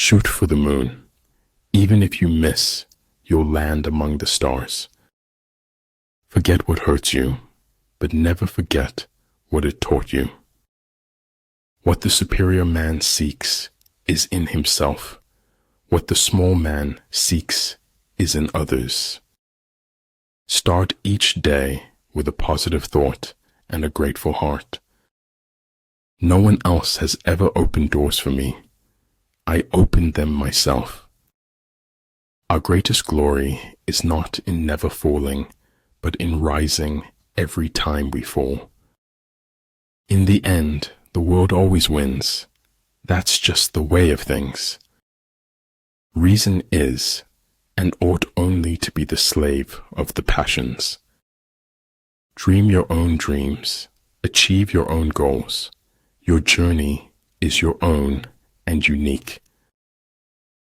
Shoot for the moon. Even if you miss, you'll land among the stars. Forget what hurts you, but never forget what it taught you. What the superior man seeks is in himself. What the small man seeks is in others. Start each day with a positive thought and a grateful heart. No one else has ever opened doors for me. I opened them myself. Our greatest glory is not in never falling, but in rising every time we fall. In the end, the world always wins. That's just the way of things. Reason is, and ought only to be the slave of the passions. Dream your own dreams, achieve your own goals. Your journey is your own and unique.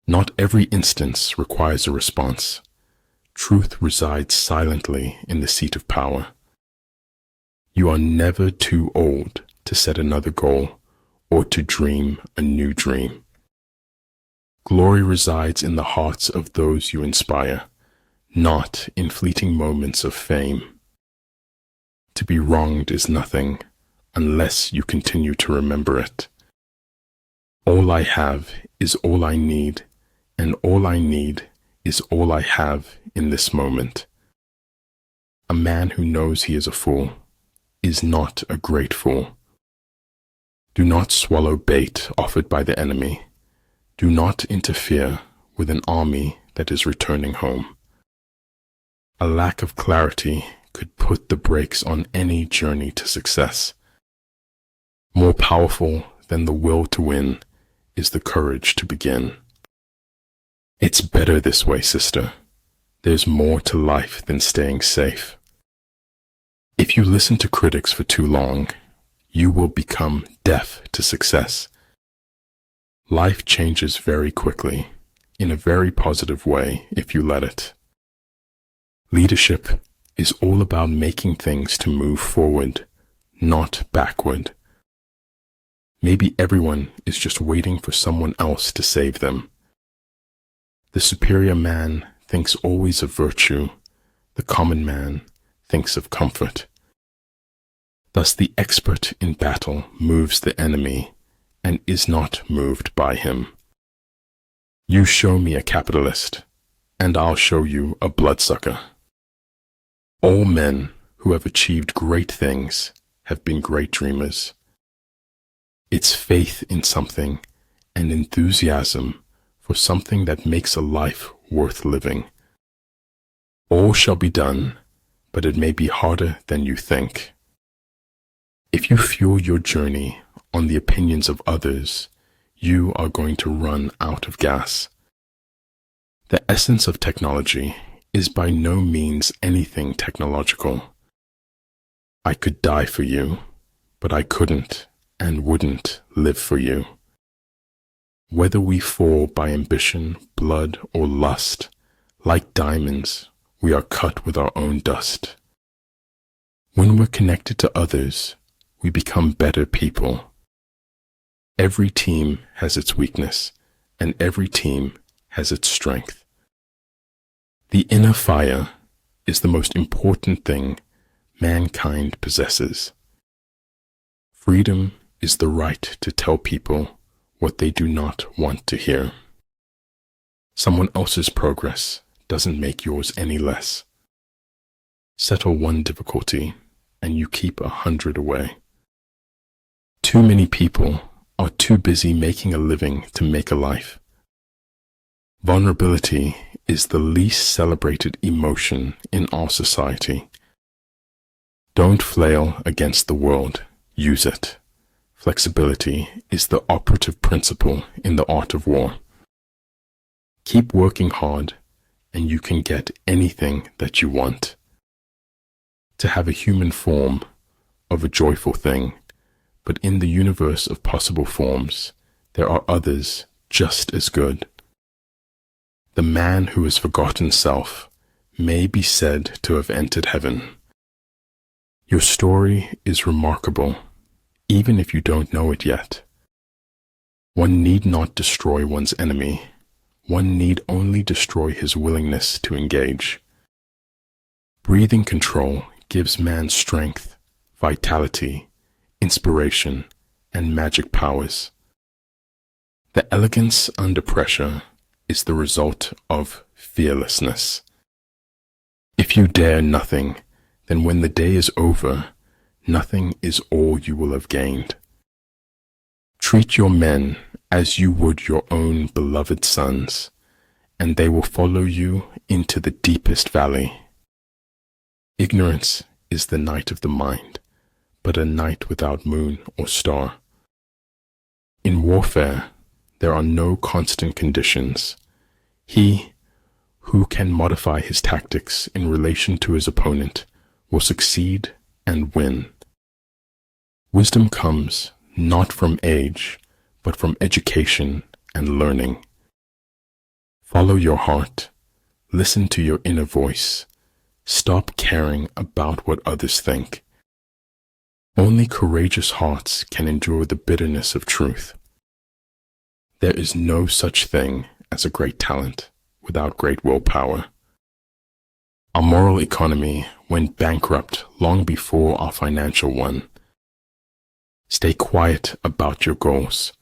Not every instance requires a response. Truth resides silently in the seat of power. You are never too old to set another goal or to dream a new dream. Glory resides in the hearts of those you inspire, not in fleeting moments of fame. To be wronged is nothing unless you continue to remember it. All I have is all I need, and all I need is all I have in this moment. A man who knows he is a fool is not a great fool. Do not swallow bait offered by the enemy. Do not interfere with an army that is returning home. A lack of clarity could put the brakes on any journey to success. More powerful than the will to win is the courage to begin. It's better this way, sister. There's more to life than staying safe. If you listen to critics for too long, you will become deaf to success. Life changes very quickly, in a very positive way if you let it. Leadership is all about making things to move forward, not backward. Maybe everyone is just waiting for someone else to save them. The superior man thinks always of virtue. The common man thinks of comfort. Thus the expert in battle moves the enemy and is not moved by him. You show me a capitalist, and I'll show you a bloodsucker. All men who have achieved great things have been great dreamers. It's faith in something and enthusiasm for something that makes a life worth living. All shall be done, but it may be harder than you think. If you fuel your journey on the opinions of others, you are going to run out of gas. The essence of technology is by no means anything technological. I could die for you, but I couldn't and wouldn't live for you. Whether we fall by ambition, blood, or lust, like diamonds, we are cut with our own dust. When we're connected to others, we become better people. Every team has its weakness, and every team has its strength. The inner fire is the most important thing mankind possesses. Freedom is the right to tell people what they do not want to hear. Someone else's progress doesn't make yours any less. Settle one difficulty, and you keep 100 away. Too many people are too busy making a living to make a life. Vulnerability is the least celebrated emotion in our society. Don't flail against the world, use it. Flexibility is the operative principle in the art of war. Keep working hard, and you can get anything that you want. To have a human form of a joyful thing, but in the universe of possible forms, there are others just as good. The man who has forgotten self may be said to have entered heaven. Your story is remarkable, even if you don't know it yet. One need not destroy one's enemy. One need only destroy his willingness to engage. Breathing control gives man strength, vitality, inspiration, and magic powers. The elegance under pressure is the result of fearlessness. If you dare nothing, then when the day is over, nothing is all you will have gained. Treat your men as you would your own beloved sons, and they will follow you into the deepest valley. Ignorance is the night of the mind, but a night without moon or star. In warfare, there are no constant conditions. He who can modify his tactics in relation to his opponent will succeed and win. Wisdom comes not from age, but from education and learning. Follow your heart. Listen to your inner voice. Stop caring about what others think. Only courageous hearts can endure the bitterness of truth. There is no such thing as a great talent without great willpower. Our moral economy went bankrupt long before our financial one. Stay quiet about your goals.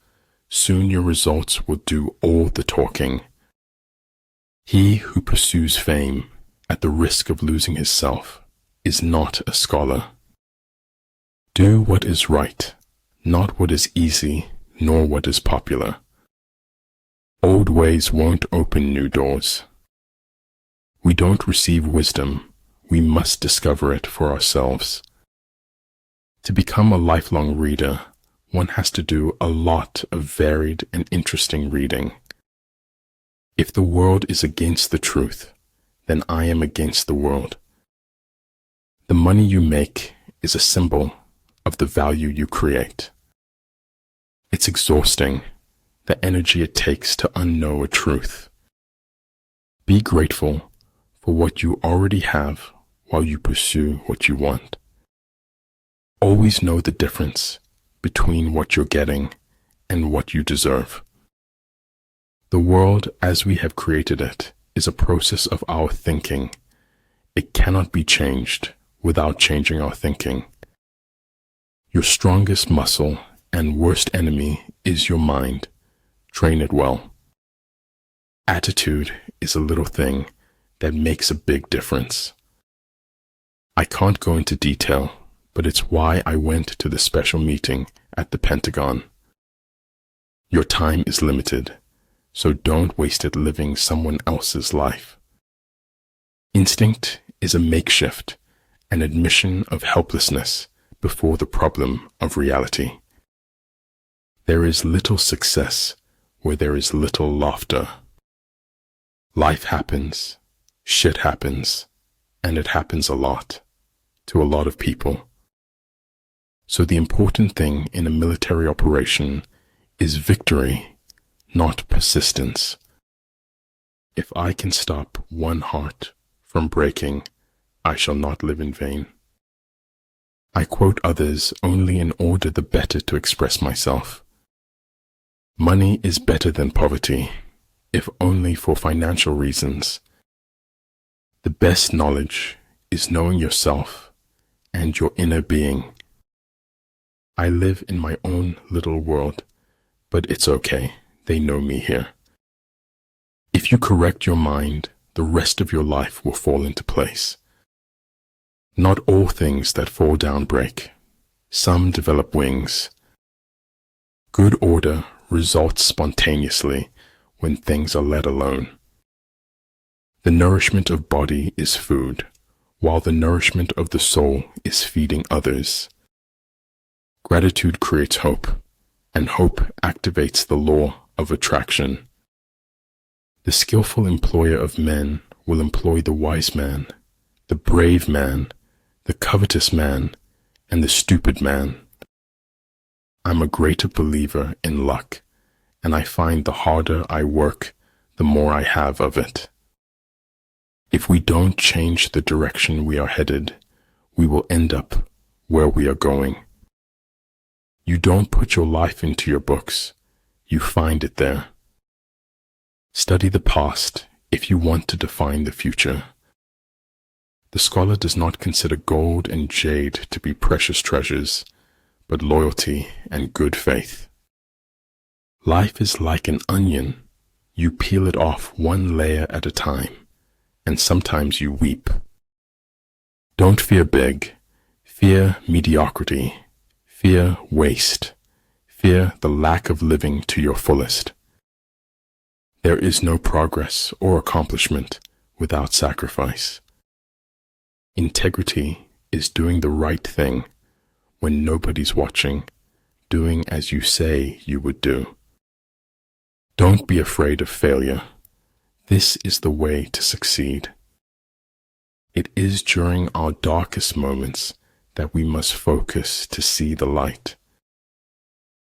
Soon your results will do all the talking. He who pursues fame at the risk of losing his self is not a scholar. Do what is right, not what is easy, nor what is popular. Old ways won't open new doors. We don't receive wisdom, we must discover it for ourselves. To become a lifelong reader, one has to do a lot of varied and interesting reading. If the world is against the truth, then I am against the world. The money you make is a symbol of the value you create. It's exhausting, the energy it takes to unknow a truth. Be grateful for what you already have while you pursue what you want. Always know the difference between what you're getting and what you deserve. The world as we have created it is a process of our thinking. It cannot be changed without changing our thinking. Your strongest muscle and worst enemy is your mind. Train it well. Attitude is a little thing that makes a big difference. I can't go into detail, but it's why I went to the special meeting at the Pentagon. Your time is limited, so don't waste it living someone else's life. Instinct is a makeshift, an admission of helplessness before the problem of reality. There is little success where there is little laughter. Life happens, shit happens, and it happens a lot, to a lot of people. So the important thing in a military operation is victory, not persistence. If I can stop one heart from breaking, I shall not live in vain. I quote others only in order the better to express myself. Money is better than poverty, if only for financial reasons. The best knowledge is knowing yourself and your inner being. I live in my own little world, but it's okay, they know me here. If you correct your mind, the rest of your life will fall into place. Not all things that fall down break. Some develop wings. Good order results spontaneously when things are let alone. The nourishment of body is food, while the nourishment of the soul is feeding others. Gratitude creates hope, and hope activates the law of attraction. The skillful employer of men will employ the wise man, the brave man, the covetous man, and the stupid man. I'm a greater believer in luck, and I find the harder I work, the more I have of it. If we don't change the direction we are headed, we will end up where we are going. You don't put your life into your books, you find it there. Study the past if you want to define the future. The scholar does not consider gold and jade to be precious treasures, but loyalty and good faith. Life is like an onion. You peel it off one layer at a time, and sometimes you weep. Don't fear big. Fear mediocrity. Fear waste. Fear the lack of living to your fullest. There is no progress or accomplishment without sacrifice. Integrity is doing the right thing when nobody's watching, doing as you say you would do. Don't be afraid of failure. This is the way to succeed. It is during our darkest moments that we must focus to see the light.